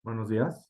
Buenos días.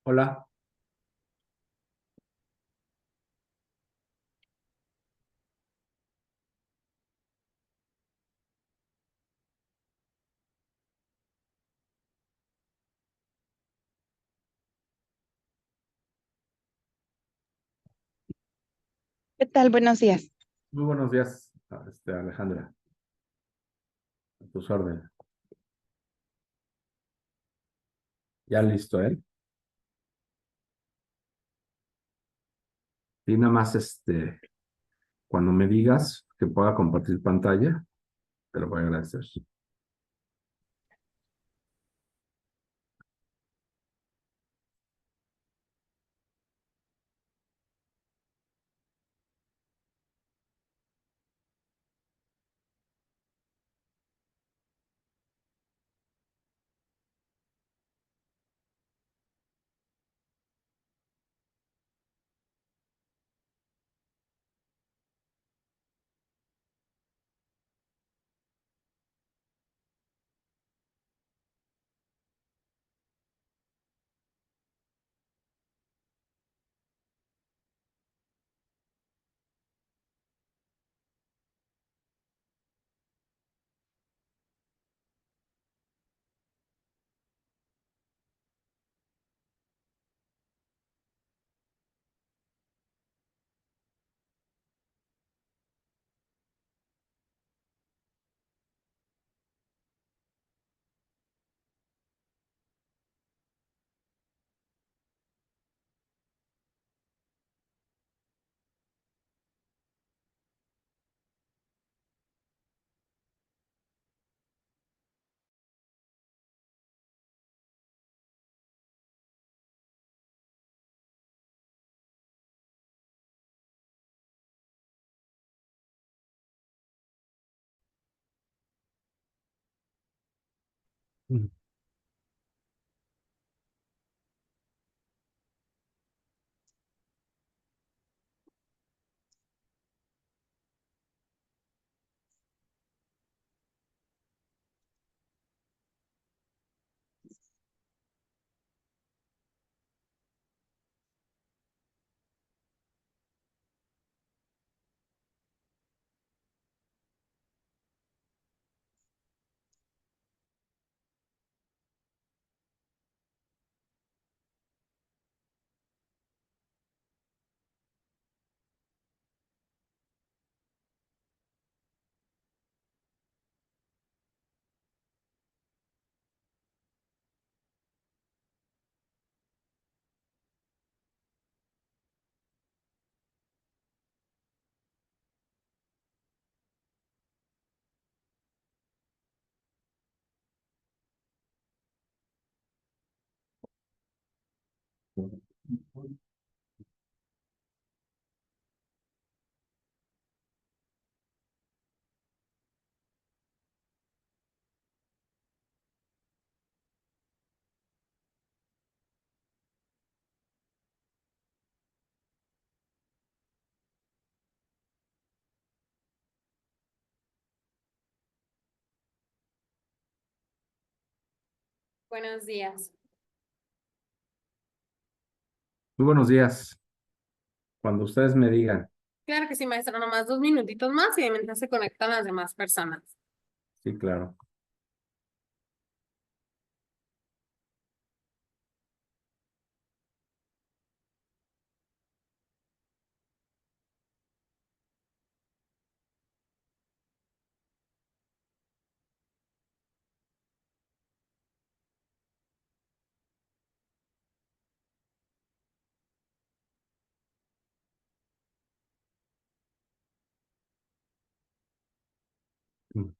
Hola. ¿Qué tal? Buenos días. Muy buenos días, Alejandra. A tus órdenes. Ya listo, ¿eh? Y nada más, cuando me digas que pueda compartir pantalla, te lo voy a agradecer. Mm. Buenos días. Muy buenos días. Cuando ustedes me digan, Claro que sí, maestra, nomás 2 minutitos más y mientras se conectan las demás personas. sí, claro. Mm.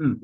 Mm.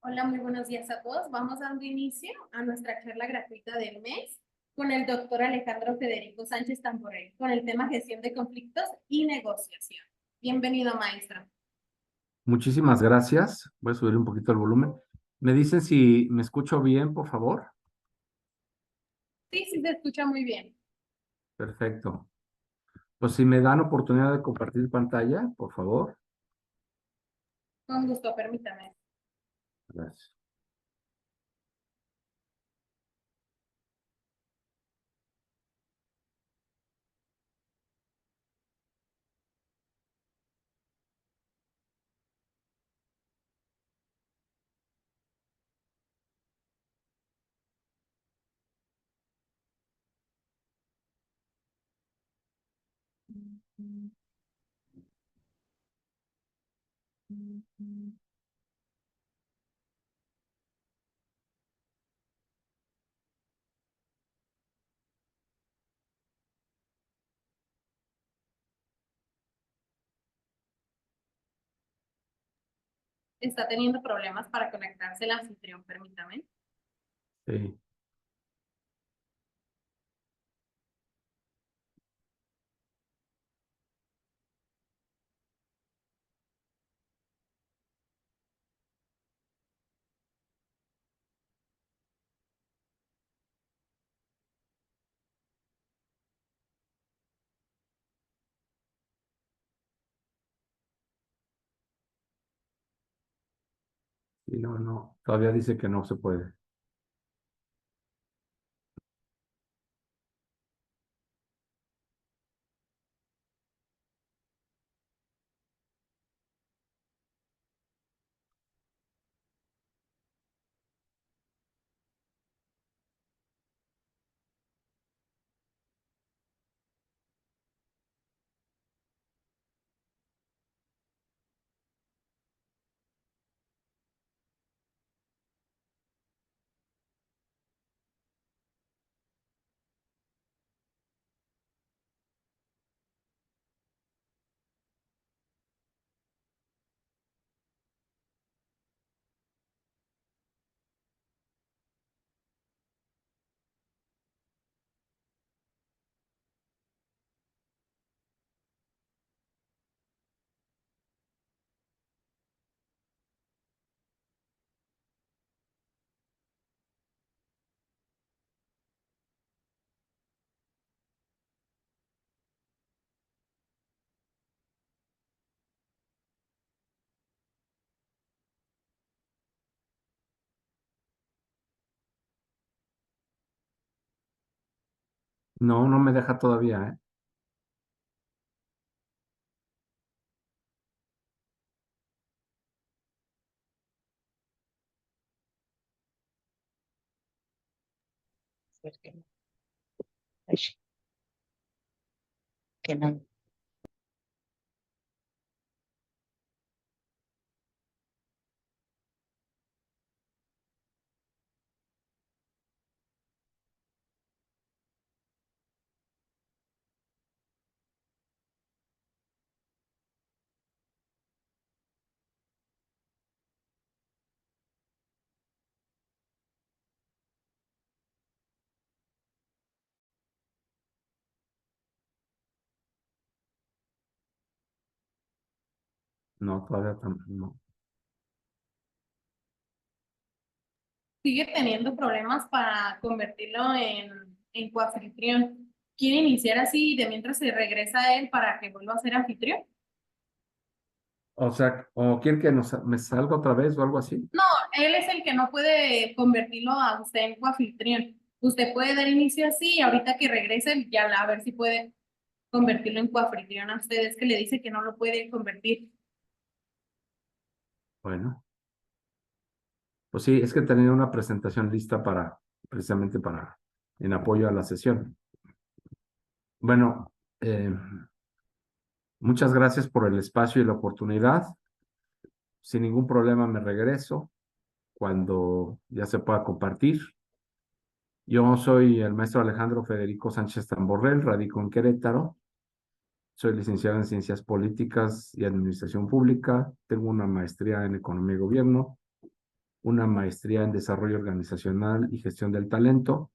Hola, muy buenos días a todos. Vamos dando inicio a nuestra charla gratuita del mes con el doctor Alejandro Federico Sánchez Tamborrell, con el tema gestión de conflictos y negociación. Bienvenido, maestro. Muchísimas gracias. Voy a subir un poquito el volumen. ¿Me dicen si me escucho bien, por favor? Sí, sí, se escucha muy bien. Perfecto. Pues si me dan oportunidad de compartir pantalla, por favor. Con gusto, permítame. Gracias. Está teniendo problemas para conectarse el anfitrión, permítame. Sí. Sí, no, no. Todavía dice que no se puede. No, no me deja todavía, ¿eh? Pues que no. Ay, que no. No, todavía no. Sigue teniendo problemas para convertirlo en coanfitrión. ¿Quiere iniciar así y de mientras se regresa a él para que vuelva a ser anfitrión? O sea, ¿o quieren que me salga otra vez o algo así? No, él es el que no puede convertirlo a usted en coanfitrión. Usted puede dar inicio así y ahorita que regrese ya a ver si puede convertirlo en coanfitrión a ustedes, que le dice que no lo puede convertir. Bueno, pues sí, es que tenía una presentación lista precisamente en apoyo a la sesión. Bueno, muchas gracias por el espacio y la oportunidad. Sin ningún problema me regreso cuando ya se pueda compartir. Yo soy el maestro Alejandro Federico Sánchez Tamborrell, radico en Querétaro. Soy licenciado en Ciencias Políticas y Administración Pública. Tengo una maestría en Economía y Gobierno, una maestría en Desarrollo Organizacional y Gestión del Talento.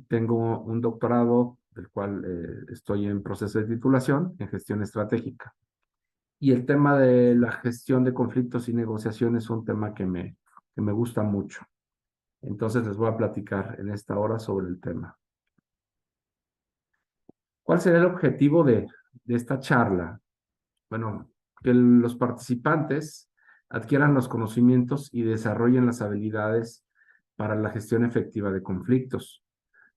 Tengo un doctorado del cual estoy en proceso de titulación en Gestión Estratégica. Y el tema de la gestión de conflictos y negociación es un tema que me gusta mucho. Entonces les voy a platicar en esta hora sobre el tema. ¿Cuál será el objetivo de esta charla? Bueno, que los participantes adquieran los conocimientos y desarrollen las habilidades para la gestión efectiva de conflictos,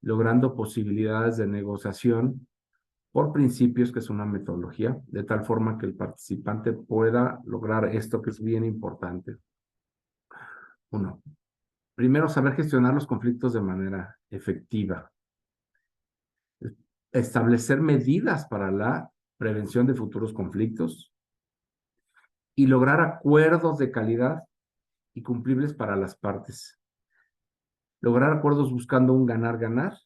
logrando posibilidades de negociación por principios, que es una metodología, de tal forma que el participante pueda lograr esto que es bien importante. Uno, primero, saber gestionar los conflictos de manera efectiva. Establecer medidas para la prevención de futuros conflictos y lograr acuerdos de calidad y cumplibles para las partes. Lograr acuerdos buscando un ganar-ganar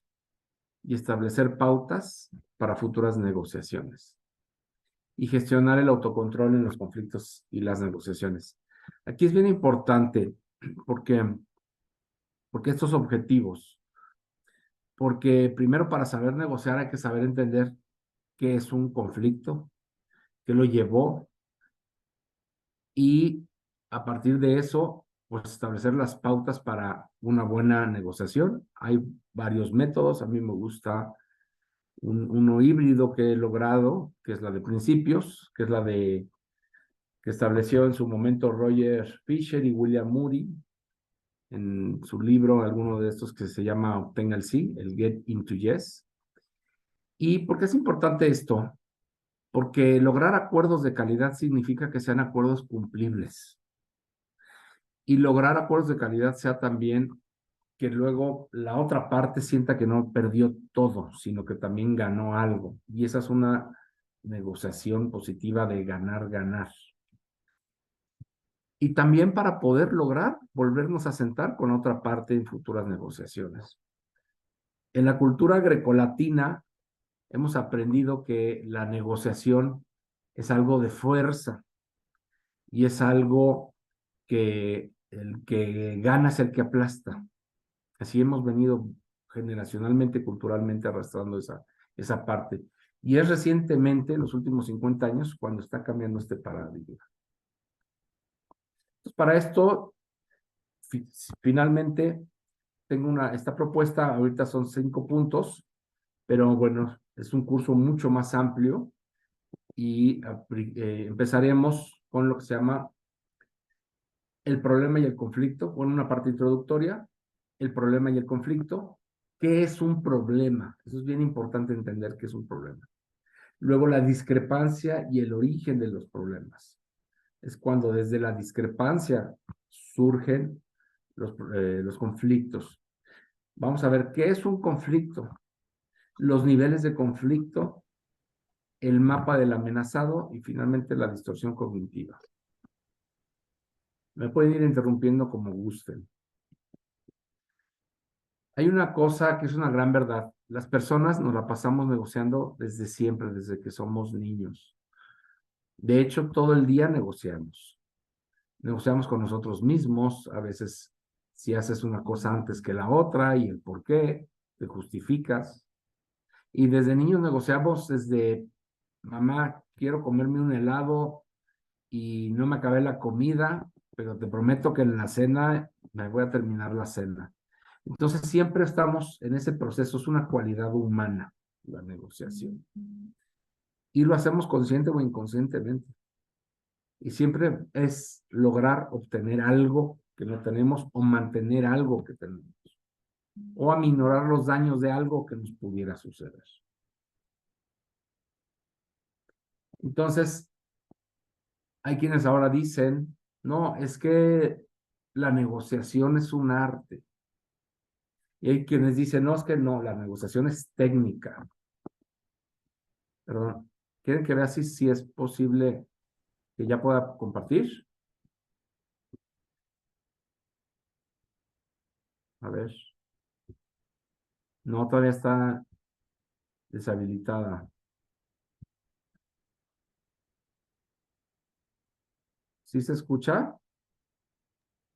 y establecer pautas para futuras negociaciones. Y gestionar el autocontrol en los conflictos y las negociaciones. Aquí es bien importante porque estos objetivos, porque primero para saber negociar hay que saber entender qué es un conflicto, qué lo llevó y a partir de eso, pues establecer las pautas para una buena negociación. Hay varios métodos, a mí me gusta uno híbrido que he logrado, que es la de principios, que es la que estableció en su momento Roger Fisher y William Moody en su libro, alguno de estos que se llama Obtenga el Sí, el Get into Yes. ¿Y por qué es importante esto? Porque lograr acuerdos de calidad significa que sean acuerdos cumplibles. Y lograr acuerdos de calidad sea también que luego la otra parte sienta que no perdió todo, sino que también ganó algo. Y esa es una negociación positiva de ganar, ganar. Y también para poder lograr volvernos a sentar con otra parte en futuras negociaciones. En la cultura grecolatina hemos aprendido que la negociación es algo de fuerza y es algo que el que gana es el que aplasta. Así hemos venido generacionalmente, culturalmente arrastrando esa parte. Y es recientemente, en los últimos 50 años, cuando está cambiando este paradigma. Entonces, para esto, finalmente, tengo esta propuesta, ahorita son 5 puntos, pero bueno, es un curso mucho más amplio y empezaremos con lo que se llama el problema y el conflicto, con una parte introductoria, el problema y el conflicto. ¿Qué es un problema? Eso es bien importante entender qué es un problema. Luego, la discrepancia y el origen de los problemas. Es cuando desde la discrepancia surgen los conflictos. Vamos a ver qué es un conflicto, los niveles de conflicto, el mapa del amenazado y finalmente la distorsión cognitiva. Me pueden ir interrumpiendo como gusten. Hay una cosa que es una gran verdad. Las personas nos la pasamos negociando desde siempre, desde que somos niños. De hecho, todo el día negociamos. Negociamos con nosotros mismos, a veces si haces una cosa antes que la otra y el por qué, te justificas. Y desde niños negociamos desde, mamá, quiero comerme un helado y no me acabé la comida, pero te prometo que en la cena me voy a terminar la cena. Entonces siempre estamos en ese proceso, es una cualidad humana, la negociación. Y lo hacemos consciente o inconscientemente. Y siempre es lograr obtener algo que no tenemos o mantener algo que tenemos. O aminorar los daños de algo que nos pudiera suceder. Entonces, hay quienes ahora dicen, no, es que la negociación es un arte. Y hay quienes dicen, no, es que no, la negociación es técnica. Perdón, ¿quieren que vea si es posible que ya pueda compartir? A ver. No, todavía está deshabilitada. ¿Sí se escucha?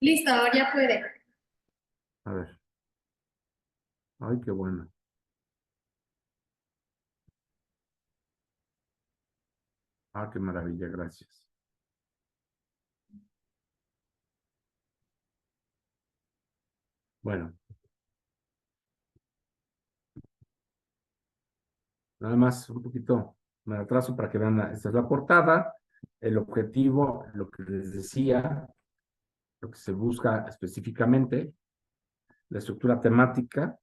Listo, ahora ya puede. A ver. Ay, qué bueno. Ah, qué maravilla, gracias. Bueno, nada más un poquito me atraso para que vean, esta es la portada, el objetivo, lo que les decía, lo que se busca específicamente, la estructura temática,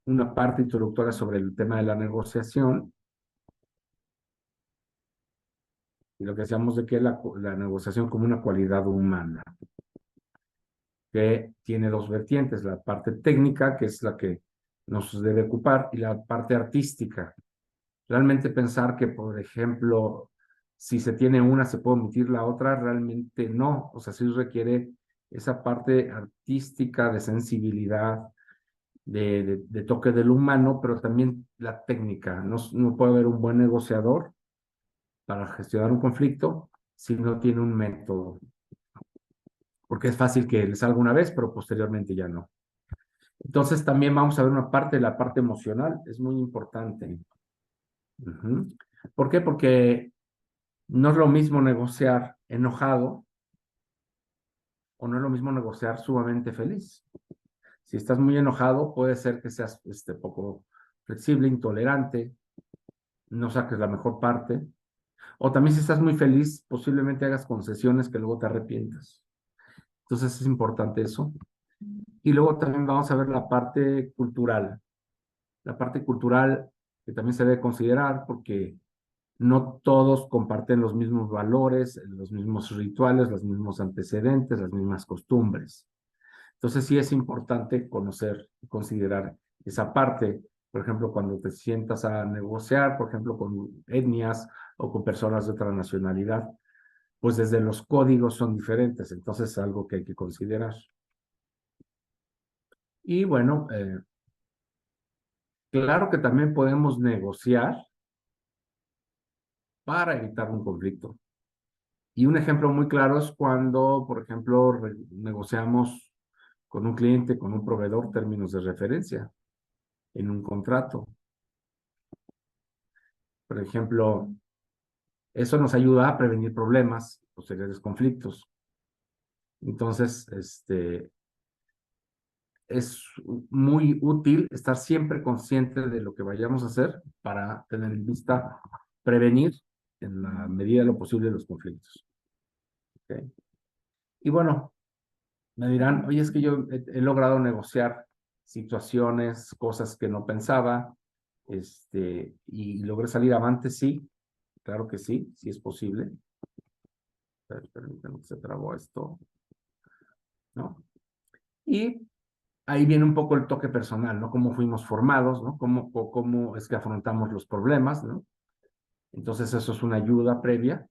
una parte introductoria sobre el tema de la negociación, y lo que decíamos de que la negociación como una cualidad humana, que tiene dos vertientes, la parte técnica, que es la que nos debe ocupar, y la parte artística. Realmente pensar que, por ejemplo, si se tiene una, se puede omitir la otra, realmente no. O sea, sí requiere esa parte artística de sensibilidad, de toque del humano, pero también la técnica. No puede haber un buen negociador para gestionar un conflicto si no tiene un método. Porque es fácil que le salga una vez, pero posteriormente ya no. Entonces también vamos a ver una parte de la parte emocional, es muy importante. ¿Por qué? Porque no es lo mismo negociar enojado o no es lo mismo negociar sumamente feliz. Si estás muy enojado, puede ser que seas poco flexible, intolerante, no saques la mejor parte. O también si estás muy feliz, posiblemente hagas concesiones que luego te arrepientas. Entonces es importante eso. Y luego también vamos a ver la parte cultural. La parte cultural que también se debe considerar porque no todos comparten los mismos valores, los mismos rituales, los mismos antecedentes, las mismas costumbres. Entonces sí es importante conocer y considerar esa parte. Por ejemplo, cuando te sientas a negociar, por ejemplo, con etnias o con personas de otra nacionalidad, pues desde los códigos son diferentes. Entonces es algo que hay que considerar. Y bueno, claro que también podemos negociar para evitar un conflicto. Y un ejemplo muy claro es cuando, por ejemplo, negociamos con un cliente, con un proveedor, términos de referencia en un contrato. Por ejemplo, eso nos ayuda a prevenir problemas, posteriores conflictos. Entonces, es muy útil estar siempre consciente de lo que vayamos a hacer para tener en vista prevenir en la medida de lo posible los conflictos. ¿Okay? Y bueno, me dirán, oye, es que yo he logrado negociar situaciones, cosas que no pensaba, y logré salir avante, sí, claro que sí, sí es posible. Permítanme que se trabó esto, ¿no? Y ahí viene un poco el toque personal, ¿no? Cómo fuimos formados, ¿no? Cómo es que afrontamos los problemas, ¿no? Entonces eso es una ayuda previa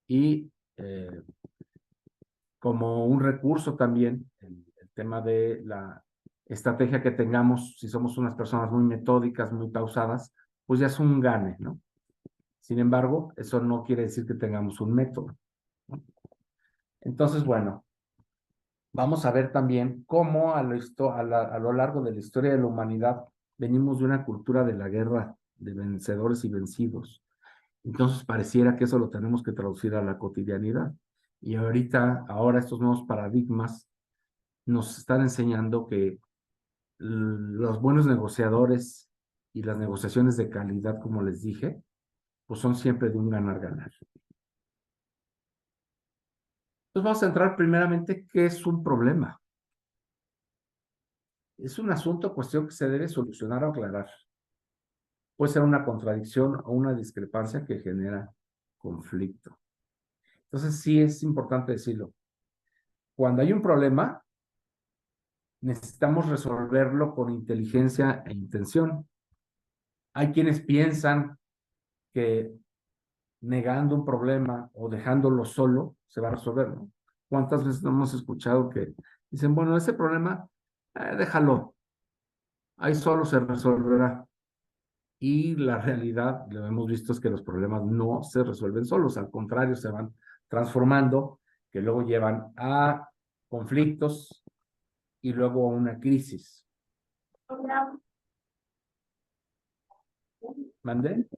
y como un recurso también, el tema de la estrategia que tengamos, si somos unas personas muy metódicas, muy pausadas, pues ya es un gane, ¿no? Sin embargo, eso no quiere decir que tengamos un método, ¿no? Entonces, bueno, vamos a ver también cómo a lo largo de la historia de la humanidad venimos de una cultura de la guerra, de vencedores y vencidos. Entonces pareciera que eso lo tenemos que traducir a la cotidianidad. Y ahora estos nuevos paradigmas nos están enseñando que los buenos negociadores y las negociaciones de calidad, como les dije, pues son siempre de un ganar-ganar. Entonces vamos a entrar primeramente, ¿qué es un problema? Es un asunto, cuestión que se debe solucionar o aclarar. Puede ser una contradicción o una discrepancia que genera conflicto. Entonces sí es importante decirlo. Cuando hay un problema, necesitamos resolverlo con inteligencia e intención. Hay quienes piensan que negando un problema o dejándolo solo se va a resolver, ¿no? ¿Cuántas veces hemos escuchado que dicen, bueno, ese problema, déjalo, ahí solo se resolverá? Y la realidad, lo hemos visto, es que los problemas no se resuelven solos, al contrario, se van transformando, que luego llevan a conflictos y luego a una crisis. ¿Mandé?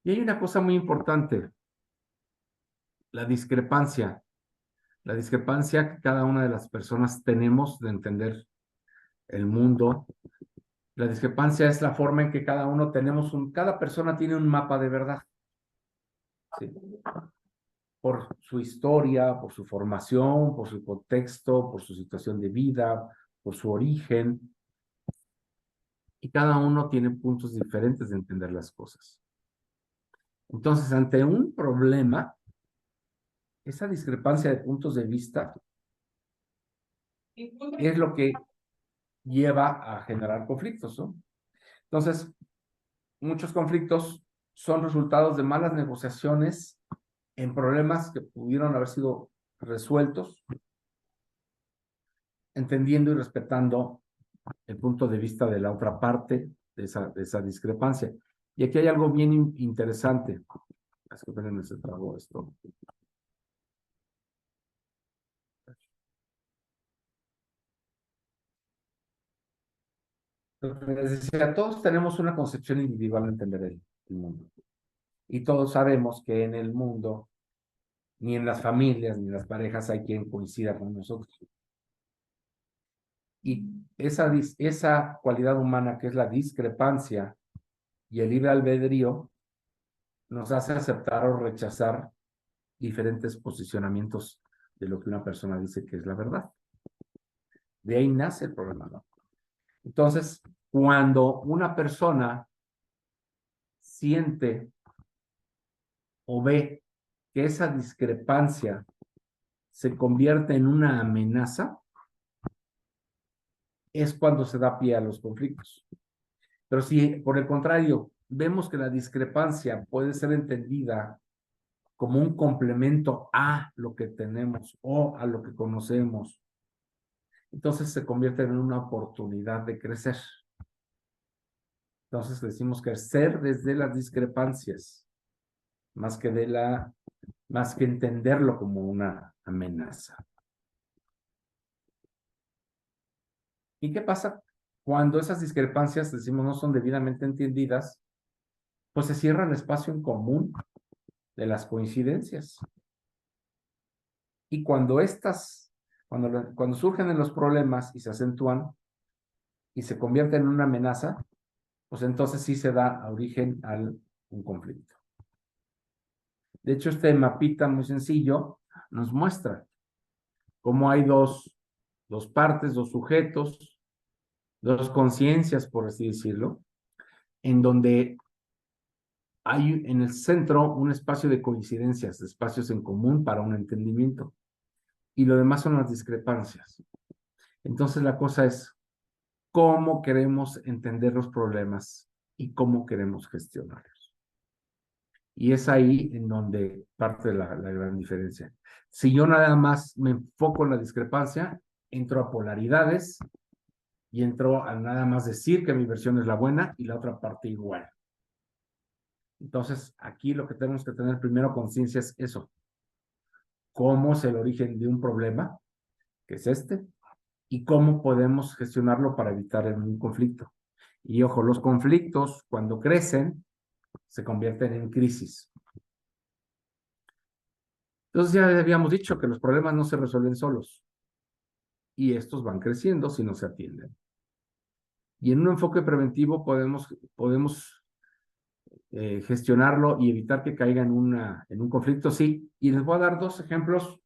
Y hay una cosa muy importante, la discrepancia. La discrepancia que cada una de las personas tenemos de entender el mundo. La discrepancia es la forma en que cada persona tiene un mapa de verdad. ¿Sí? Por su historia, por su formación, por su contexto, por su situación de vida, por su origen. Y cada uno tiene puntos diferentes de entender las cosas. Entonces, ante un problema, esa discrepancia de puntos de vista es lo que lleva a generar conflictos, ¿no? Entonces, muchos conflictos son resultados de malas negociaciones en problemas que pudieron haber sido resueltos, entendiendo y respetando el punto de vista de la otra parte de esa discrepancia. Y aquí hay algo bien interesante. Es que se trabó esto. Les decía, todos tenemos una concepción individual de entender el mundo. Y todos sabemos que en el mundo, ni en las familias, ni en las parejas hay quien coincida con nosotros. Y esa cualidad humana que es la discrepancia y el libre albedrío nos hace aceptar o rechazar diferentes posicionamientos de lo que una persona dice que es la verdad. De ahí nace el problema, ¿no? Entonces, cuando una persona siente o ve que esa discrepancia se convierte en una amenaza, es cuando se da pie a los conflictos. Pero si, por el contrario, vemos que la discrepancia puede ser entendida como un complemento a lo que tenemos o a lo que conocemos, entonces se convierte en una oportunidad de crecer. Entonces decimos crecer desde las discrepancias, más que entenderlo como una amenaza. ¿Y qué pasa cuando esas discrepancias, decimos, no son debidamente entendidas? Pues se cierra el espacio en común de las coincidencias. Y cuando cuando surgen en los problemas y se acentúan y se convierten en una amenaza, pues entonces sí se da origen a un conflicto. De hecho, este mapita muy sencillo nos muestra cómo hay dos partes, dos sujetos, dos conciencias, por así decirlo, en donde hay en el centro un espacio de coincidencias, de espacios en común para un entendimiento. Y lo demás son las discrepancias. Entonces la cosa es cómo queremos entender los problemas y cómo queremos gestionarlos. Y es ahí en donde parte la gran diferencia. Si yo nada más me enfoco en la discrepancia, entro a polaridades y entro a nada más decir que mi versión es la buena y la otra parte igual. Entonces, aquí lo que tenemos que tener primero conciencia es eso. ¿Cómo es el origen de un problema? Que es este. Y cómo podemos gestionarlo para evitar un conflicto. Y ojo, los conflictos cuando crecen se convierten en crisis. Entonces ya habíamos dicho que los problemas no se resuelven solos. Y estos van creciendo si no se atienden. Y en un enfoque preventivo podemos gestionarlo y evitar que caiga en un conflicto, sí. Y les voy a dar 2 ejemplos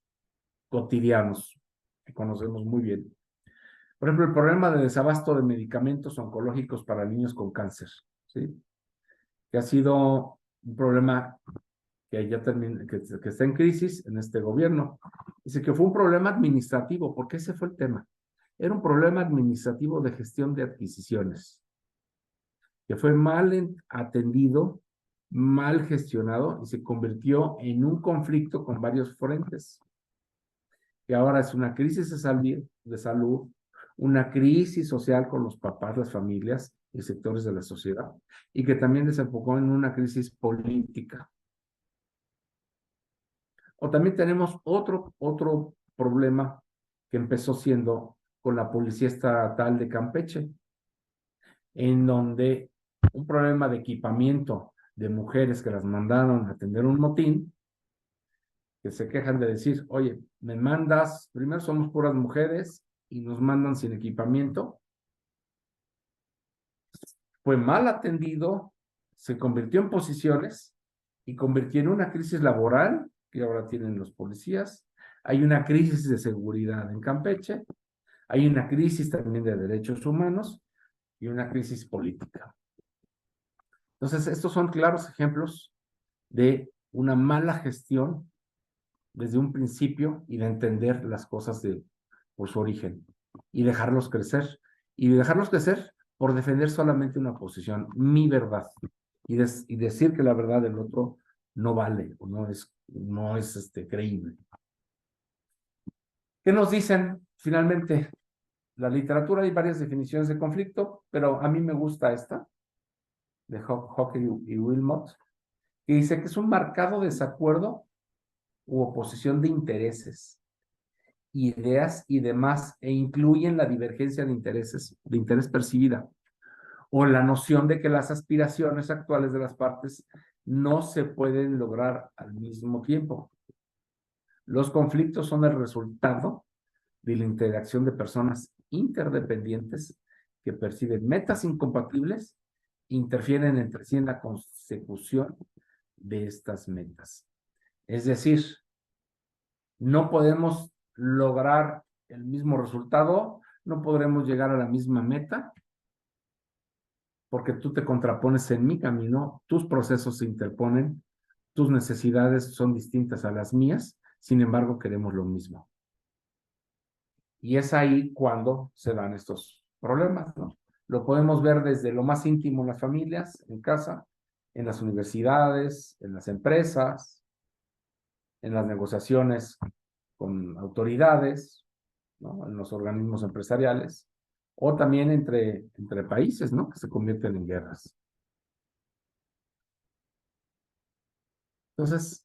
cotidianos que conocemos muy bien. Por ejemplo, el problema de desabasto de medicamentos oncológicos para niños con cáncer, ¿sí? Que ha sido un problema que ya que está en crisis en este gobierno. Dice que fue un problema administrativo, porque ese fue el tema. Era un problema administrativo de gestión de adquisiciones, que fue mal atendido, mal gestionado y se convirtió en un conflicto con varios frentes. Que ahora es una crisis de salud, una crisis social con los papás, las familias y sectores de la sociedad, y que también desembocó en una crisis política. O también tenemos otro problema que empezó siendo con la Policía Estatal de Campeche, en donde un problema de equipamiento de mujeres que las mandaron a atender un motín, que se quejan de decir, oye, me mandas, primero somos puras mujeres y nos mandan sin equipamiento. Fue mal atendido, se convirtió en posiciones y convirtió en una crisis laboral que ahora tienen los policías. Hay una crisis de seguridad en Campeche, hay una crisis también de derechos humanos y una crisis política. Entonces, estos son claros ejemplos de una mala gestión desde un principio y de entender las cosas por su origen y dejarlos crecer. Y dejarlos crecer por defender solamente una posición, mi verdad. Y decir que la verdad del otro no vale o no es creíble. ¿Qué nos dicen finalmente? La literatura hay varias definiciones de conflicto, pero a mí me gusta esta, de Hockey y Wilmot, que dice que es un marcado desacuerdo u oposición de intereses, ideas y demás, e incluyen la divergencia de intereses, de interés percibida, o la noción de que las aspiraciones actuales de las partes no se pueden lograr al mismo tiempo. Los conflictos son el resultado de la interacción de personas interdependientes que perciben metas incompatibles, interfieren entre sí en la consecución de estas metas. Es decir, no podemos lograr el mismo resultado, no podremos llegar a la misma meta, porque tú te contrapones en mi camino, tus procesos se interponen, tus necesidades son distintas a las mías, sin embargo queremos lo mismo. Y es ahí cuando se dan estos problemas, ¿no? Lo podemos ver desde lo más íntimo en las familias, en casa, en las universidades, en las empresas, en las negociaciones con autoridades, ¿no? En los organismos empresariales, o también entre países, ¿no? Que se convierten en guerras. Entonces,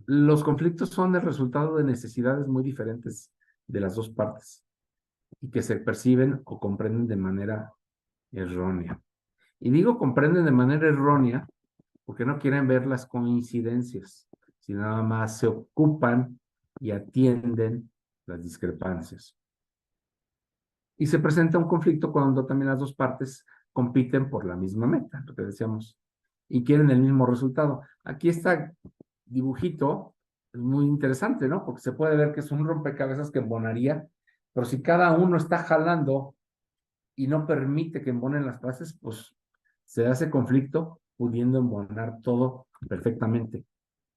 los conflictos son el resultado de necesidades muy diferentes de las dos partes y que se perciben o comprenden de manera errónea. Y digo comprenden de manera errónea porque no quieren ver las coincidencias, sino nada más se ocupan y atienden las discrepancias. Y se presenta un conflicto cuando también las dos partes compiten por la misma meta, lo que decíamos, y quieren el mismo resultado. Aquí está dibujito es muy interesante, ¿no? Porque se puede ver que es un rompecabezas que embonaría, pero si cada uno está jalando y no permite que embonen las partes, pues se hace conflicto pudiendo embonar todo perfectamente,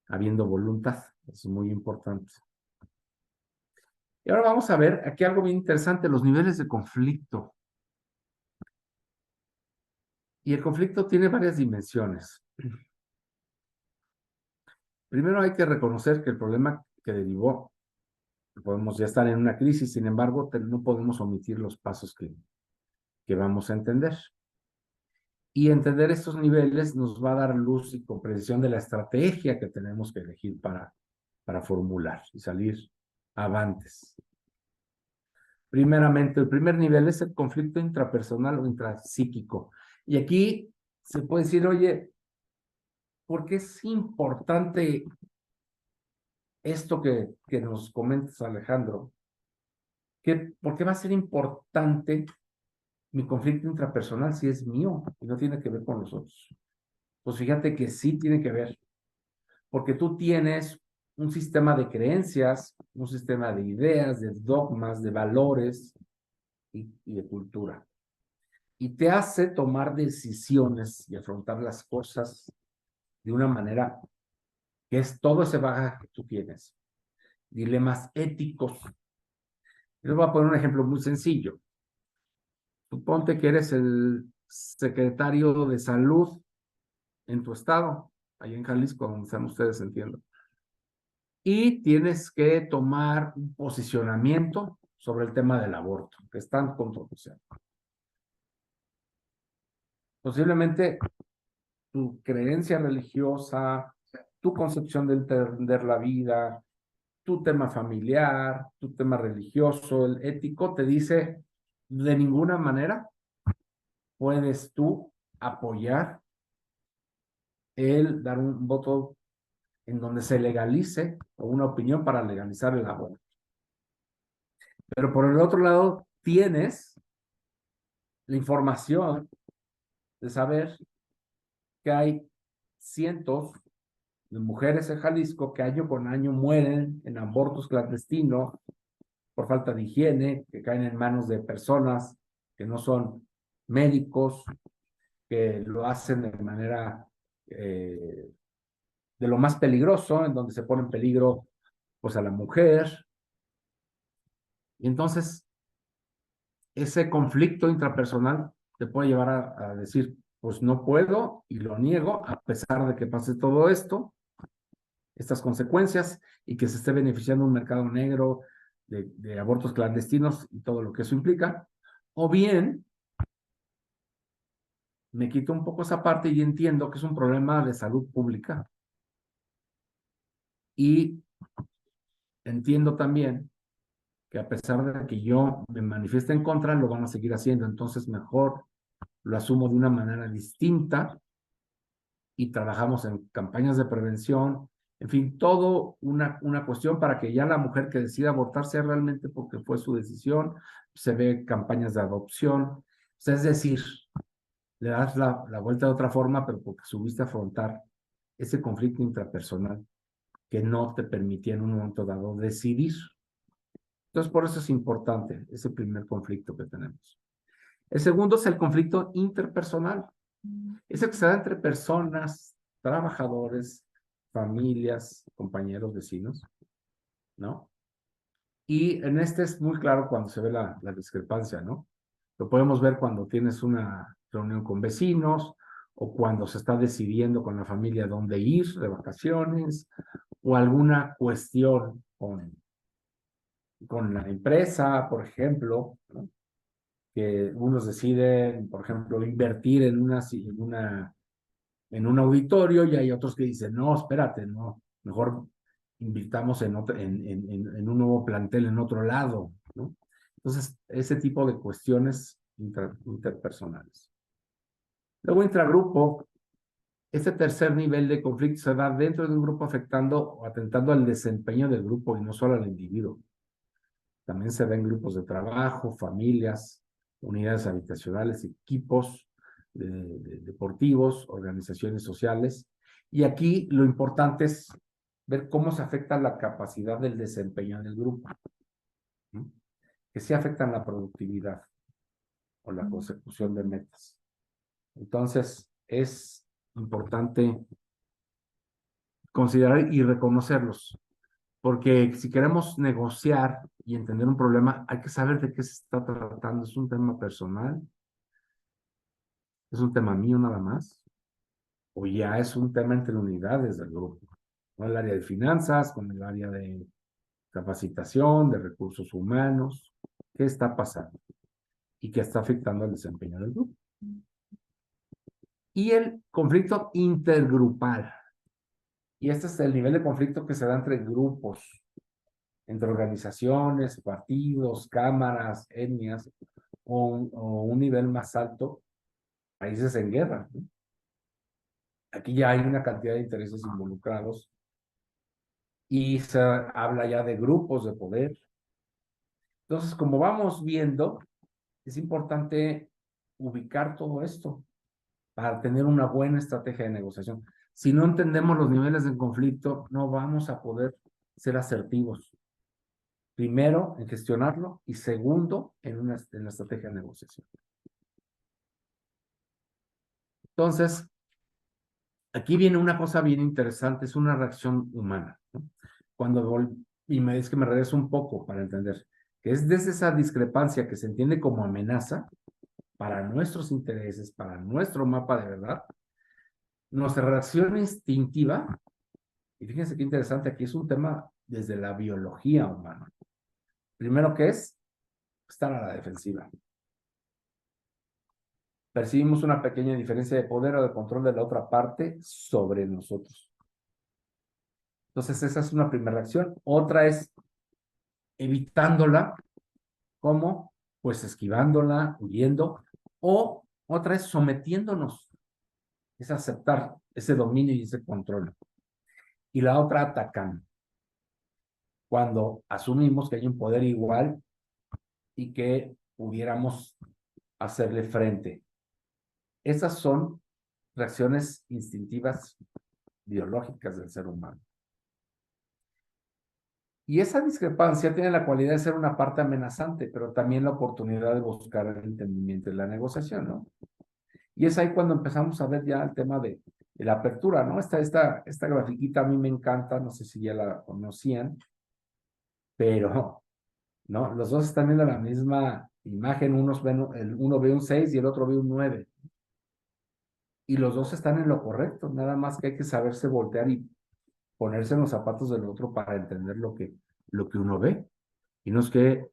habiendo voluntad. Es muy importante. Y ahora vamos a ver aquí algo bien interesante, los niveles de conflicto. Y el conflicto tiene varias dimensiones. Primero hay que reconocer que el problema que derivó, podemos ya estar en una crisis, sin embargo, no podemos omitir los pasos que vamos a entender. Y entender estos niveles nos va a dar luz y comprensión de la estrategia que tenemos que elegir para formular y salir avantes. Primeramente, el primer nivel es el conflicto intrapersonal o intrapsíquico. Y aquí se puede decir, oye, ¿por qué es importante esto que nos comentas, Alejandro? ¿Por qué va a ser importante mi conflicto intrapersonal si es mío y no tiene que ver con los otros? Pues fíjate que sí tiene que ver, porque tú tienes un sistema de creencias, un sistema de ideas, de dogmas, de valores y de cultura. Y te hace tomar decisiones y afrontar las cosas de una manera que es todo ese bagaje que tú tienes. Dilemas éticos. Les voy a poner un ejemplo muy sencillo. Suponte que eres el secretario de salud en tu estado, ahí en Jalisco, donde están ustedes, entiendo. Y tienes que tomar un posicionamiento sobre el tema del aborto, que es tan controversial. Posiblemente tu creencia religiosa, tu concepción de entender la vida, tu tema familiar, tu tema religioso, el ético, te dice, de ninguna manera puedes tú apoyar el dar un voto en donde se legalice o una opinión para legalizar el aborto. Pero por el otro lado, tienes la información de saber que hay cientos de mujeres en Jalisco que año con año mueren en abortos clandestinos por falta de higiene, que caen en manos de personas que no son médicos, que lo hacen de manera de lo más peligroso, en donde se pone en peligro pues a la mujer. Y entonces ese conflicto intrapersonal te puede llevar a decir, pues no puedo y lo niego a pesar de que pase todo esto, estas consecuencias y que se esté beneficiando un mercado negro de abortos clandestinos y todo lo que eso implica. O bien, me quito un poco esa parte y entiendo que es un problema de salud pública. Y entiendo también que a pesar de que yo me manifieste en contra, lo van a seguir haciendo. Entonces, mejor lo asumo de una manera distinta y trabajamos en campañas de prevención, en fin, todo una cuestión para que ya la mujer que decida abortar sea realmente porque fue su decisión, se ve campañas de adopción, o sea, es decir, le das la vuelta de otra forma, pero porque subiste a afrontar ese conflicto intrapersonal que no te permitía en un momento dado decidir. Entonces, por eso es importante ese primer conflicto que tenemos. El segundo es el conflicto interpersonal. Ese que se da entre personas, trabajadores, familias, compañeros, vecinos, ¿no? Y en este es muy claro cuando se ve la discrepancia, ¿no? Lo podemos ver cuando tienes una reunión con vecinos o cuando se está decidiendo con la familia dónde ir de vacaciones o alguna cuestión con la empresa, por ejemplo, ¿no? Que unos deciden, por ejemplo, invertir en un auditorio y hay otros que dicen, no, espérate, no, mejor invirtamos en un nuevo plantel en otro lado, ¿no? Entonces, ese tipo de cuestiones interpersonales. Luego, intragrupo, este tercer nivel de conflicto se da dentro de un grupo afectando o atentando al desempeño del grupo y no solo al individuo. También se da en grupos de trabajo, familias, unidades habitacionales, equipos deportivos, organizaciones sociales. Y aquí lo importante es ver cómo se afecta la capacidad del desempeño del grupo, ¿no? Que sí afectan la productividad o la consecución de metas. Entonces, es importante considerar y reconocerlos. Porque si queremos negociar y entender un problema, hay que saber de qué se está tratando. ¿Es un tema personal? ¿Es un tema mío nada más? ¿O ya es un tema entre unidades del grupo? ¿No? El área de finanzas, con el área de capacitación, de recursos humanos. ¿Qué está pasando? Y qué está afectando el desempeño del grupo. Y el conflicto intergrupal. Y este es el nivel de conflicto que se da entre grupos, entre organizaciones, partidos, cámaras, etnias, o un nivel más alto, países en guerra, ¿no? Aquí ya hay una cantidad de intereses involucrados y se habla ya de grupos de poder. Entonces, como vamos viendo, es importante ubicar todo esto para tener una buena estrategia de negociación. Si no entendemos los niveles de conflicto, no vamos a poder ser asertivos. Primero, en gestionarlo, y segundo, en la estrategia de negociación. Entonces, aquí viene una cosa bien interesante, es una reacción humana, ¿no? Y es que me regreso un poco para entender, que es desde esa discrepancia que se entiende como amenaza para nuestros intereses, para nuestro mapa de verdad, nuestra reacción instintiva, y fíjense qué interesante, aquí es un tema desde la biología humana. Primero que es estar a la defensiva. Percibimos una pequeña diferencia de poder o de control de la otra parte sobre nosotros. Entonces, esa es una primera reacción. Otra es evitándola, ¿cómo? Pues esquivándola, huyendo, o otra es sometiéndonos, es aceptar ese dominio y ese control. Y la otra atacando, cuando asumimos que hay un poder igual y que pudiéramos hacerle frente. Esas son reacciones instintivas biológicas del ser humano. Y esa discrepancia tiene la cualidad de ser una parte amenazante, pero también la oportunidad de buscar el entendimiento y la negociación, ¿no? Y es ahí cuando empezamos a ver ya el tema de la apertura, ¿no? Esta grafiquita a mí me encanta, no sé si ya la conocían, pero, ¿no? Los dos están viendo la misma imagen, uno ve un 6 y el otro ve un 9. Y los dos están en lo correcto, nada más que hay que saberse voltear y ponerse en los zapatos del otro para entender lo que uno ve. Y no es que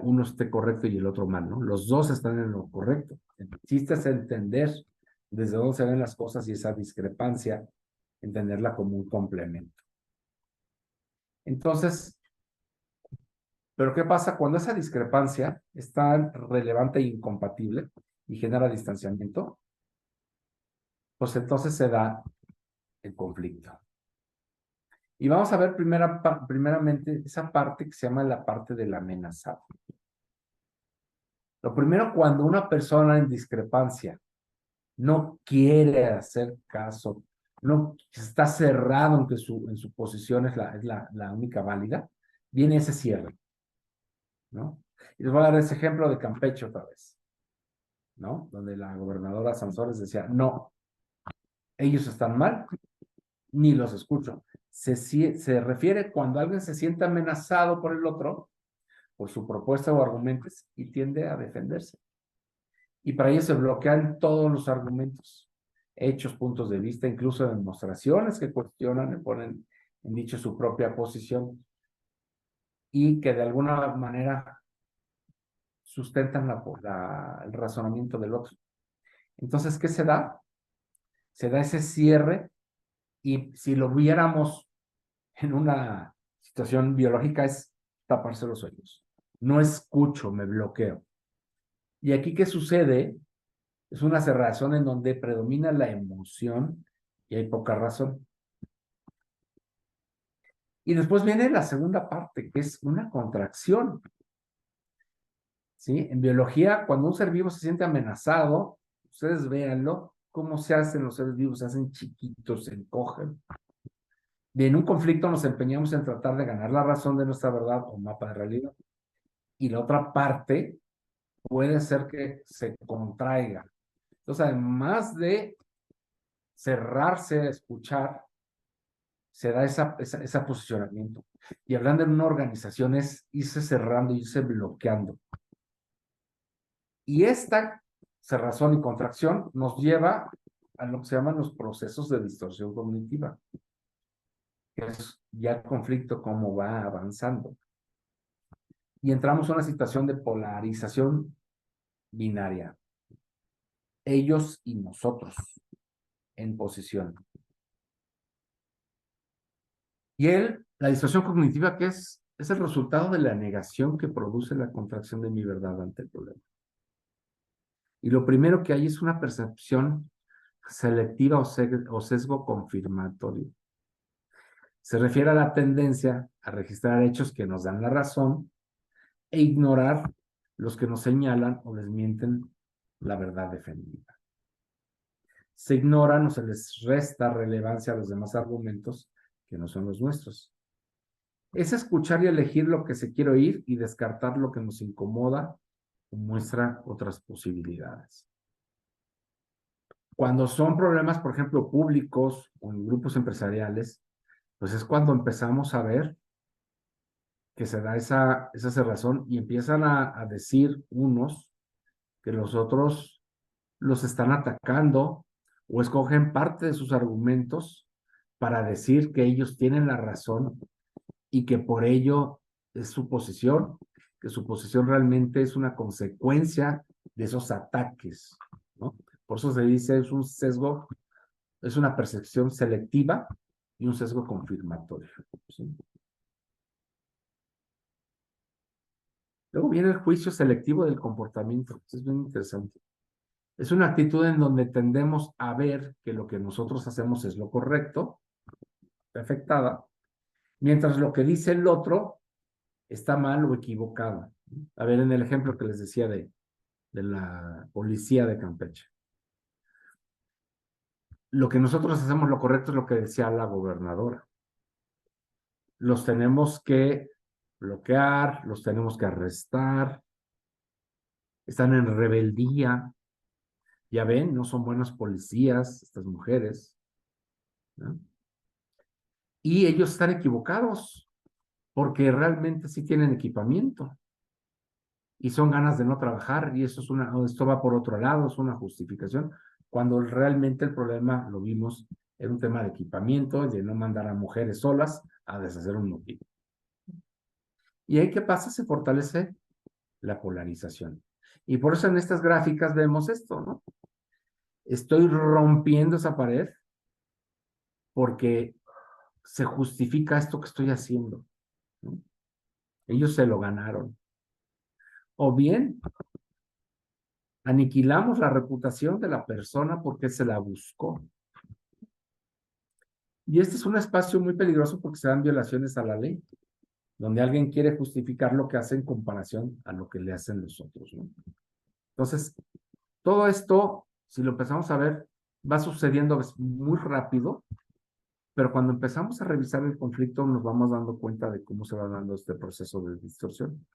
uno esté correcto y el otro mal, ¿no? Los dos están en lo correcto. El chiste es entender desde dónde se ven las cosas y esa discrepancia, entenderla como un complemento. Entonces, ¿pero qué pasa cuando esa discrepancia es tan relevante e incompatible y genera distanciamiento? Pues entonces se da el conflicto. Y vamos a ver primeramente esa parte que se llama la parte del amenazado. Lo primero, cuando una persona en discrepancia no quiere hacer caso, no está cerrado en que en su posición es la única válida, viene ese cierre, ¿no? Y les voy a dar ese ejemplo de Campeche otra vez, ¿no? Donde la gobernadora Sansores decía, no, ellos están mal, ni los escucho. Se refiere cuando alguien se siente amenazado por el otro, por su propuesta o argumentos, y tiende a defenderse. Y para ello se bloquean todos los argumentos, hechos, puntos de vista, incluso demostraciones que cuestionan y ponen en dicho su propia posición y que de alguna manera sustentan el razonamiento del otro. Entonces, ¿qué se da? Se da ese cierre y si lo viéramos en una situación biológica es taparse los oídos. No escucho, me bloqueo. Y aquí, ¿qué sucede? Es una cerrazón en donde predomina la emoción y hay poca razón. Y después viene la segunda parte, que es una contracción. ¿Sí? En biología, cuando un ser vivo se siente amenazado, ustedes véanlo, cómo se hacen los seres vivos, se hacen chiquitos, se encogen. Y en un conflicto nos empeñamos en tratar de ganar la razón de nuestra verdad o mapa de realidad. Y la otra parte puede ser que se contraiga. Entonces, además de cerrarse a escuchar, se da ese posicionamiento. Y hablando en una organización es irse cerrando, irse bloqueando. Y esta cerrazón y contracción nos lleva a lo que se llaman los procesos de distorsión cognitiva, que es ya el conflicto cómo va avanzando. Y entramos a una situación de polarización binaria. Ellos y nosotros en posición. Y la distorsión cognitiva, que es el resultado de la negación que produce la contracción de mi verdad ante el problema. Y lo primero que hay es una percepción selectiva o sesgo confirmatorio. Se refiere a la tendencia a registrar hechos que nos dan la razón e ignorar los que nos señalan o desmienten la verdad defendida. Se ignoran o se les resta relevancia a los demás argumentos que no son los nuestros. Es escuchar y elegir lo que se quiere oír y descartar lo que nos incomoda o muestra otras posibilidades. Cuando son problemas, por ejemplo, públicos o en grupos empresariales, pues es cuando empezamos a ver que se da esa cerrazón y empiezan a decir unos que los otros los están atacando o escogen parte de sus argumentos para decir que ellos tienen la razón y que por ello es su posición, que su posición realmente es una consecuencia de esos ataques, ¿no? Por eso se dice es un sesgo, es una percepción selectiva y un sesgo confirmatorio, ¿sí? Luego viene el juicio selectivo del comportamiento. Esto es bien interesante. Es una actitud en donde tendemos a ver que lo que nosotros hacemos es lo correcto, afectada, mientras lo que dice el otro está mal o equivocado. A ver, en el ejemplo que les decía de la policía de Campeche. Lo que nosotros hacemos lo correcto es lo que decía la gobernadora. Los tenemos que bloquear, los tenemos que arrestar, están en rebeldía. Ya ven, no son buenos policías estas mujeres, ¿no? Y ellos están equivocados, porque realmente sí tienen equipamiento. Y son ganas de no trabajar, y eso esto va por otro lado, es una justificación, cuando realmente el problema, lo vimos, era un tema de equipamiento, de no mandar a mujeres solas a deshacer un motivo. Y ahí, ¿qué pasa? Se fortalece la polarización. Y por eso en estas gráficas vemos esto, ¿no? Estoy rompiendo esa pared porque se justifica esto que estoy haciendo, ¿no? Ellos se lo ganaron. O bien, aniquilamos la reputación de la persona porque se la buscó. Y este es un espacio muy peligroso porque se dan violaciones a la ley, donde alguien quiere justificar lo que hace en comparación a lo que le hacen los otros, ¿no? Entonces, todo esto, si lo empezamos a ver, va sucediendo muy rápido, pero cuando empezamos a revisar el conflicto nos vamos dando cuenta de cómo se va dando este proceso de distorsión.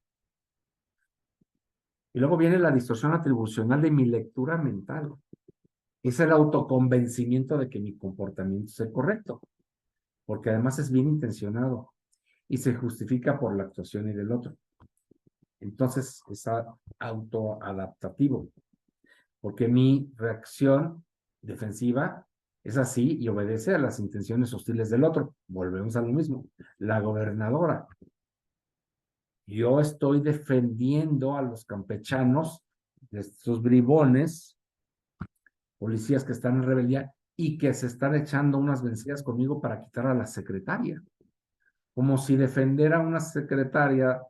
Y luego viene la distorsión atribucional de mi lectura mental. Es el autoconvencimiento de que mi comportamiento es el correcto, porque además es bien intencionado y se justifica por la actuación y del otro. Entonces es autoadaptativo, porque mi reacción defensiva es así y obedece a las intenciones hostiles del otro. Volvemos a lo mismo. La gobernadora. Yo estoy defendiendo a los campechanos de estos bribones, policías que están en rebeldía y que se están echando unas vencidas conmigo para quitar a la secretaria. Como si defender a una secretaria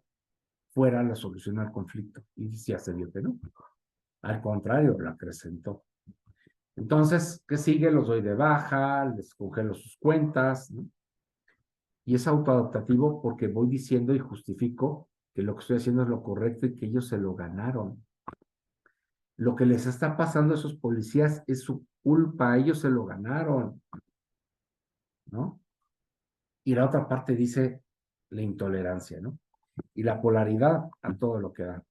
fuera la solución al conflicto. Y ya se vio que no. Al contrario, la acrecentó. Entonces, ¿qué sigue? Los doy de baja, les congelo sus cuentas, ¿no? Y es autoadaptativo porque voy diciendo y justifico que lo que estoy haciendo es lo correcto y que ellos se lo ganaron. Lo que les está pasando a esos policías es su culpa, ellos se lo ganaron, ¿no? Y la otra parte dice la intolerancia, ¿no? Y la polaridad a todo lo que da.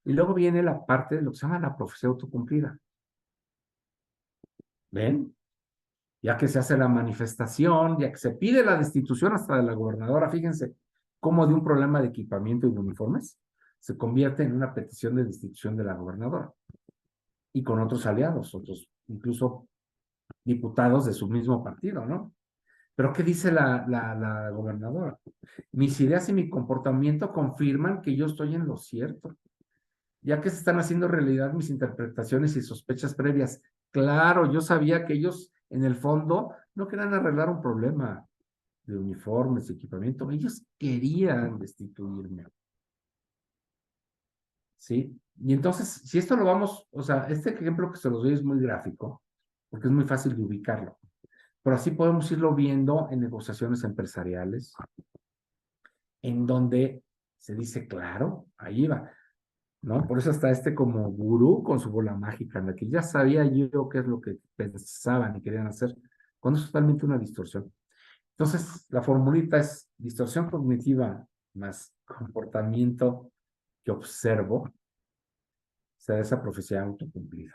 Y luego viene la parte de lo que se llama la profecía autocumplida. ¿Ven? Ya que se hace la manifestación, ya que se pide la destitución hasta de la gobernadora, fíjense cómo de un problema de equipamiento y de uniformes se convierte en una petición de destitución de la gobernadora y con otros aliados, otros incluso diputados de su mismo partido, ¿no? Pero ¿qué dice la gobernadora? Mis ideas y mi comportamiento confirman que yo estoy en lo cierto, ya que se están haciendo realidad mis interpretaciones y sospechas previas. Claro, yo sabía que ellos en el fondo no querían arreglar un problema de uniformes, y equipamiento, ellos querían destituirme. ¿Sí? Y entonces, si esto lo vamos, o sea, este ejemplo que se los doy es muy gráfico, porque es muy fácil de ubicarlo, pero así podemos irlo viendo en negociaciones empresariales, en donde se dice, claro, ahí va, ¿no? Por eso está este como gurú con su bola mágica, en la que ya sabía yo qué es lo que pensaban y querían hacer, cuando es totalmente una distorsión. Entonces, la formulita es distorsión cognitiva más comportamiento que observo, sea esa profecía autocumplida.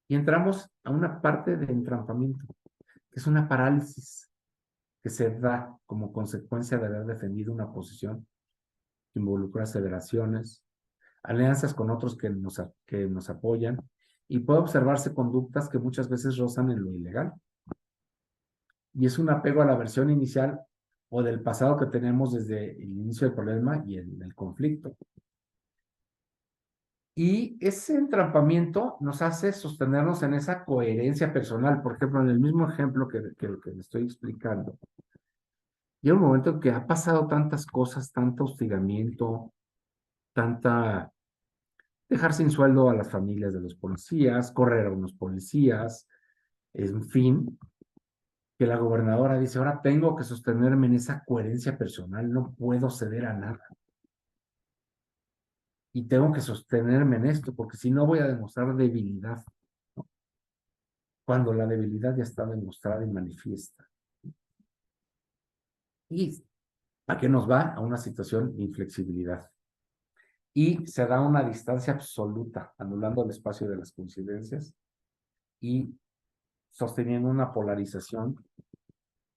Y entramos a una parte de entrampamiento, que es una parálisis que se da como consecuencia de haber defendido una posición que involucra aseveraciones, alianzas con otros que nos apoyan, y puede observarse conductas que muchas veces rozan en lo ilegal. Y es un apego a la versión inicial o del pasado que tenemos desde el inicio del problema y el conflicto. Y ese entrampamiento nos hace sostenernos en esa coherencia personal. Por ejemplo, en el mismo ejemplo que le estoy explicando, llega un momento en que ha pasado tantas cosas, tanto hostigamiento, tanta dejar sin sueldo a las familias de los policías, correr a unos policías, en fin, que la gobernadora dice, ahora tengo que sostenerme en esa coherencia personal, no puedo ceder a nada. Y tengo que sostenerme en esto, porque si no voy a demostrar debilidad, ¿no? Cuando la debilidad ya está demostrada y manifiesta. ¿Y a qué nos va? A una situación de inflexibilidad. Y se da una distancia absoluta, anulando el espacio de las coincidencias y sosteniendo una polarización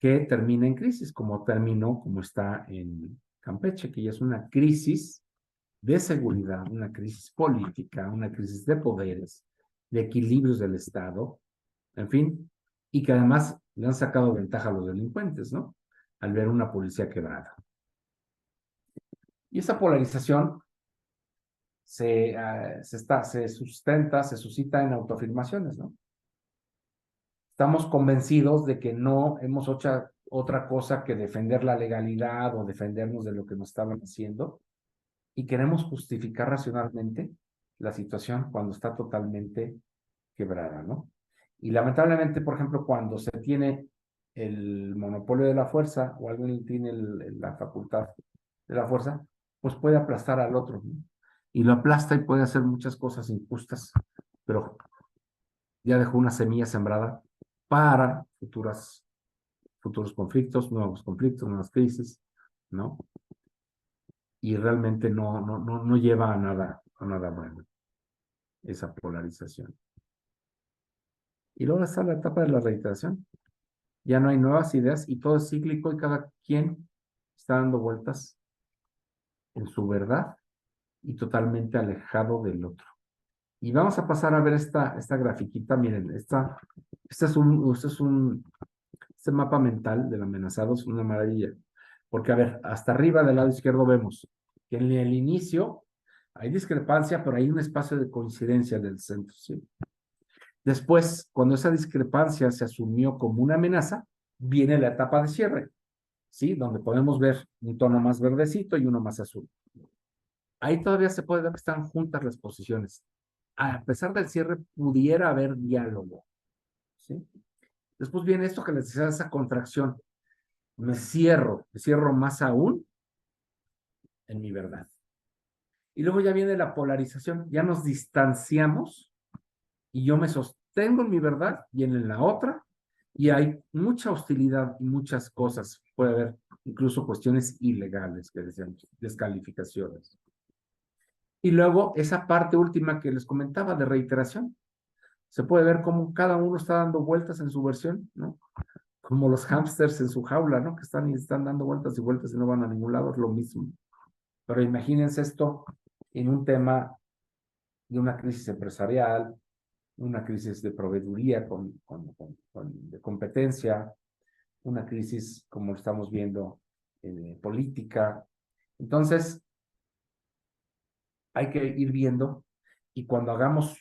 que termina en crisis, como terminó, como está en Campeche, que ya es una crisis de seguridad, una crisis política, una crisis de poderes, de equilibrios del Estado, en fin, y que además le han sacado ventaja a los delincuentes, ¿no? Al ver una policía quebrada. Y esa polarización se sustenta, se suscita en autoafirmaciones, ¿no? Estamos convencidos de que no hemos hecho otra cosa que defender la legalidad o defendernos de lo que nos estaban haciendo, y queremos justificar racionalmente la situación cuando está totalmente quebrada, ¿no? Y lamentablemente, por ejemplo, cuando se tiene el monopolio de la fuerza o alguien tiene la facultad de la fuerza, pues puede aplastar al otro, ¿no? Y lo aplasta y puede hacer muchas cosas injustas, pero ya dejó una semilla sembrada para futuros conflictos, nuevas crisis, ¿no? Y realmente no lleva a nada bueno esa polarización. Y luego está la etapa de la reiteración. Ya no hay nuevas ideas y todo es cíclico y cada quien está dando vueltas en su verdad y totalmente alejado del otro. Y vamos a pasar a ver esta grafiquita. Miren, este mapa mental del amenazado es una maravilla. Porque, a ver, hasta arriba del lado izquierdo vemos que en el inicio hay discrepancia, pero hay un espacio de coincidencia del centro, ¿sí? Después, cuando esa discrepancia se asumió como una amenaza, viene la etapa de cierre, ¿sí? Donde podemos ver un tono más verdecito y uno más azul. Ahí todavía se puede ver que están juntas las posiciones. A pesar del cierre, pudiera haber diálogo, ¿sí? Después viene esto que les decía, esa contracción. Me cierro más aún en mi verdad. Y luego ya viene la polarización, ya nos distanciamos y yo me sostengo en mi verdad y en la otra, y hay mucha hostilidad y muchas cosas. Puede haber incluso cuestiones ilegales que decíamos, descalificaciones. Y luego esa parte última que les comentaba de reiteración. Se puede ver cómo cada uno está dando vueltas en su versión, ¿no? Como los hámsters en su jaula, ¿no? Que están dando vueltas y vueltas y no van a ningún lado, es lo mismo. Pero imagínense esto en un tema de una crisis empresarial, una crisis de proveeduría de competencia, una crisis como lo estamos viendo política. Entonces, hay que ir viendo y cuando hagamos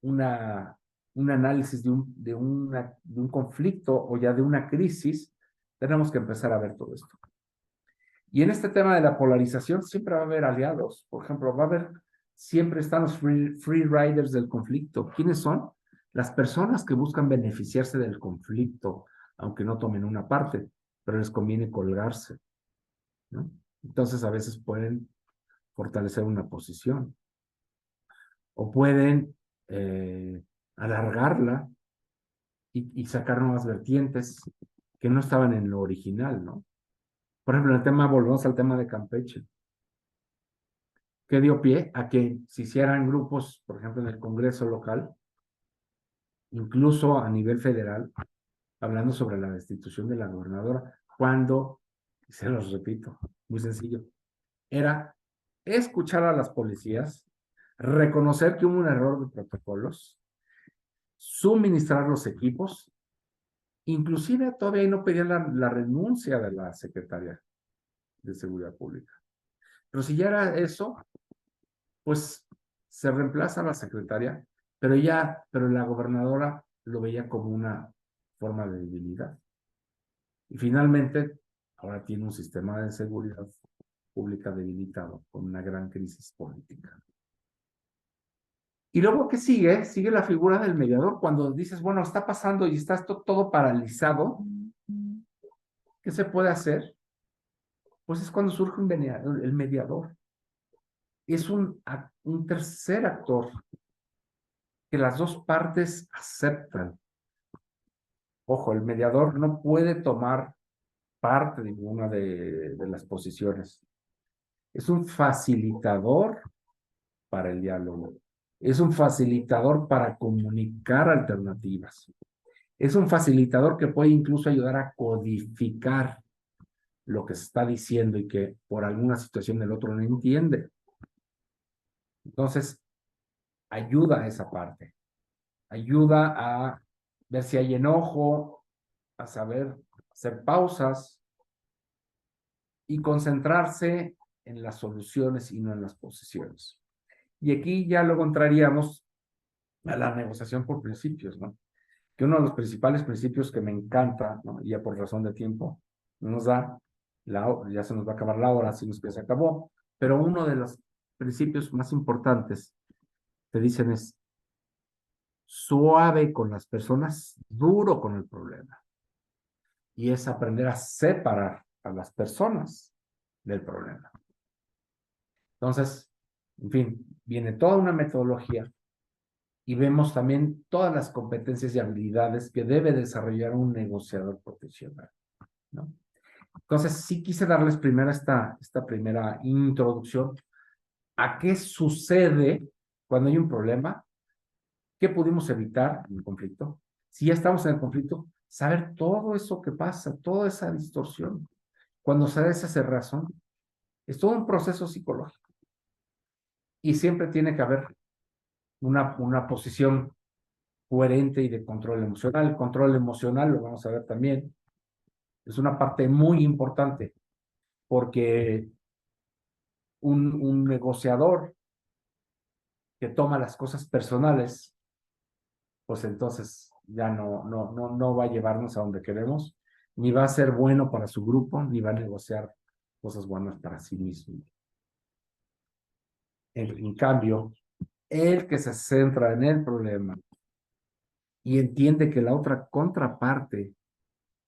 un análisis de un conflicto o ya de una crisis, tenemos que empezar a ver todo esto. Y en este tema de la polarización siempre va a haber aliados. Por ejemplo, siempre están los free riders del conflicto. ¿Quiénes son? Las personas que buscan beneficiarse del conflicto, aunque no tomen una parte, pero les conviene colgarse, ¿no? Entonces a veces pueden fortalecer una posición o pueden alargarla y sacar nuevas vertientes que no estaban en lo original, ¿no? Por ejemplo, volvemos al tema de Campeche, que dio pie a que se hicieran grupos, por ejemplo, en el Congreso local, incluso a nivel federal, hablando sobre la destitución de la gobernadora, cuando, se los repito, muy sencillo, era escuchar a las policías, reconocer que hubo un error de protocolos, suministrar los equipos, inclusive todavía no pedían la renuncia de la secretaria de Seguridad Pública. Pero si ya era eso, pues se reemplaza a la secretaria, pero la gobernadora lo veía como una forma de debilidad. Y finalmente, ahora tiene un sistema de seguridad pública debilitado con una gran crisis política. Y luego, ¿qué sigue? Sigue la figura del mediador. Cuando dices, bueno, está pasando y está todo paralizado, ¿qué se puede hacer? Pues es cuando surge el mediador. Es un tercer actor que las dos partes aceptan. Ojo, el mediador no puede tomar parte de ninguna de las posiciones. Es un facilitador para el diálogo. Es un facilitador para comunicar alternativas. Es un facilitador que puede incluso ayudar a codificar lo que se está diciendo y que por alguna situación el otro no entiende. Entonces, ayuda a esa parte. Ayuda a ver si hay enojo, a saber hacer pausas y concentrarse en las soluciones y no en las posiciones. Y aquí ya luego entraríamos a la negociación por principios, ¿no? Que uno de los principales principios que me encanta, ¿no? Y ya por razón de tiempo, nos da, ya se nos va a acabar la hora, si nos que se acabó, pero uno de los principios más importantes, te dicen es, suave con las personas, duro con el problema. Y es aprender a separar a las personas del problema. Entonces, en fin, viene toda una metodología y vemos también todas las competencias y habilidades que debe desarrollar un negociador profesional, ¿no? Entonces, sí quise darles primero esta primera introducción a qué sucede cuando hay un problema, qué pudimos evitar en el conflicto. Si ya estamos en el conflicto, saber todo eso que pasa, toda esa distorsión. Cuando se da esa cerrazón, es todo un proceso psicológico. Y siempre tiene que haber una posición coherente y de control emocional. El control emocional, lo vamos a ver también, es una parte muy importante porque un negociador que toma las cosas personales, pues entonces ya no va a llevarnos a donde queremos, ni va a ser bueno para su grupo, ni va a negociar cosas buenas para sí mismo. En cambio, el que se centra en el problema y entiende que la otra contraparte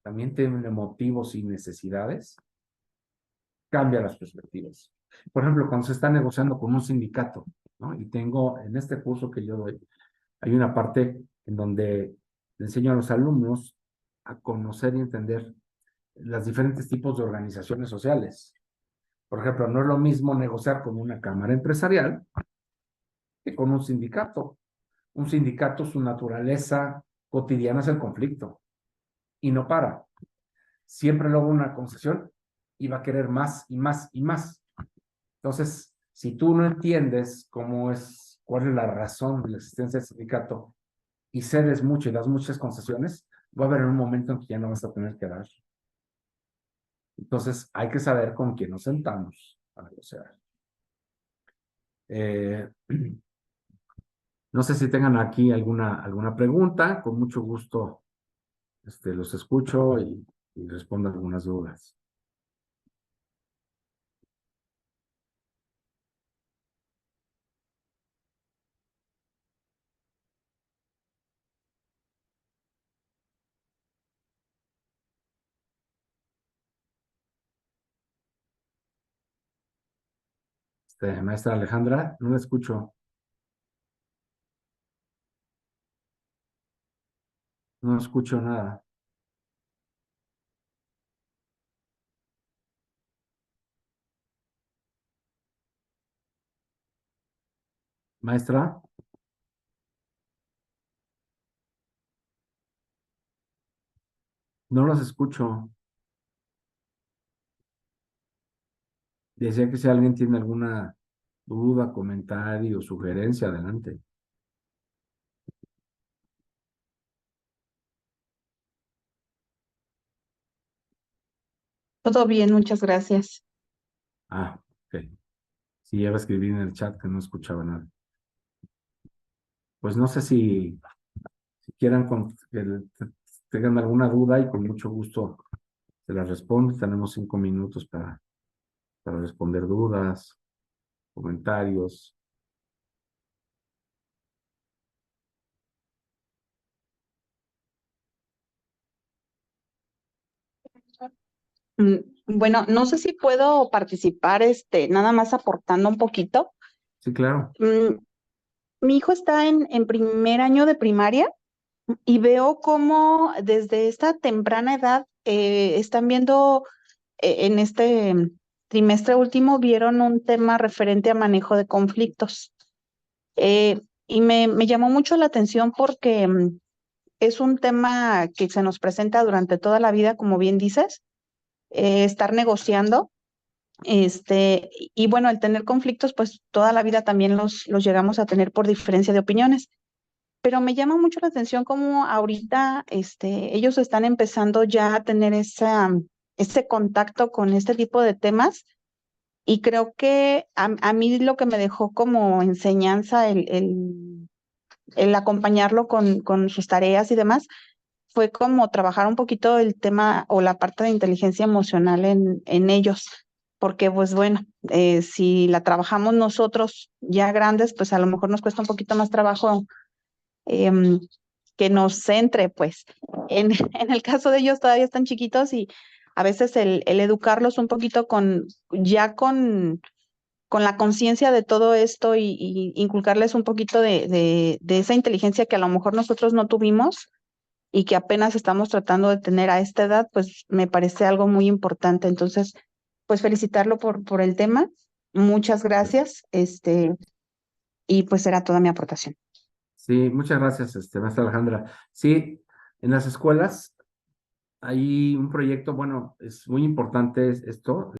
también tiene motivos y necesidades, cambia las perspectivas. Por ejemplo, cuando se está negociando con un sindicato, ¿no? Y tengo en este curso que yo doy, hay una parte en donde le enseño a los alumnos a conocer y entender los diferentes tipos de organizaciones sociales. Por ejemplo, no es lo mismo negociar con una cámara empresarial que con un sindicato. Un sindicato, su naturaleza cotidiana es el conflicto y no para. Siempre logra una concesión y va a querer más y más y más. Entonces, si tú no entiendes cuál es la razón de la existencia del sindicato y cedes mucho y das muchas concesiones, va a haber un momento en que ya no vas a tener que dar. Entonces, hay que saber con quién nos sentamos a negociar. No sé si tengan aquí alguna pregunta. Con mucho gusto los escucho y respondo algunas dudas. Maestra Alejandra, no la escucho. No escucho nada. Maestra, no los escucho. Decía que si alguien tiene alguna duda, comentario, sugerencia, adelante. Todo bien, muchas gracias. Ah, ok. Sí, ya va a escribir en el chat que no escuchaba nada. Pues no sé si quieran tengan alguna duda y con mucho gusto se las respondo. Tenemos 5 minutos para responder dudas, comentarios. Mm, Bueno, no sé si puedo participar, nada más aportando un poquito. Sí, claro. Mi hijo está en primer año de primaria y veo cómo desde esta temprana edad están viendo, en este trimestre último, vieron un tema referente a manejo de conflictos. Y me llamó mucho la atención porque es un tema que se nos presenta durante toda la vida, como bien dices, estar negociando. Y bueno, el tener conflictos, pues toda la vida también los llegamos a tener por diferencia de opiniones. Pero me llama mucho la atención cómo ahorita ellos están empezando ya a tener ese contacto con este tipo de temas. Y creo que a mí lo que me dejó como enseñanza el acompañarlo con sus tareas y demás fue como trabajar un poquito el tema o la parte de inteligencia emocional en ellos, porque pues bueno, si la trabajamos nosotros ya grandes, pues a lo mejor nos cuesta un poquito más trabajo em, que nos centre, pues. En el caso de ellos todavía están chiquitos y a veces el educarlos un poquito con la conciencia de todo esto y inculcarles un poquito de esa inteligencia que a lo mejor nosotros no tuvimos y que apenas estamos tratando de tener a esta edad, pues me parece algo muy importante. Entonces, pues felicitarlo por el tema. Muchas gracias. Y pues será toda mi aportación. Sí, muchas gracias, maestra Alejandra. Sí, en las escuelas hay un proyecto, bueno, es muy importante esto.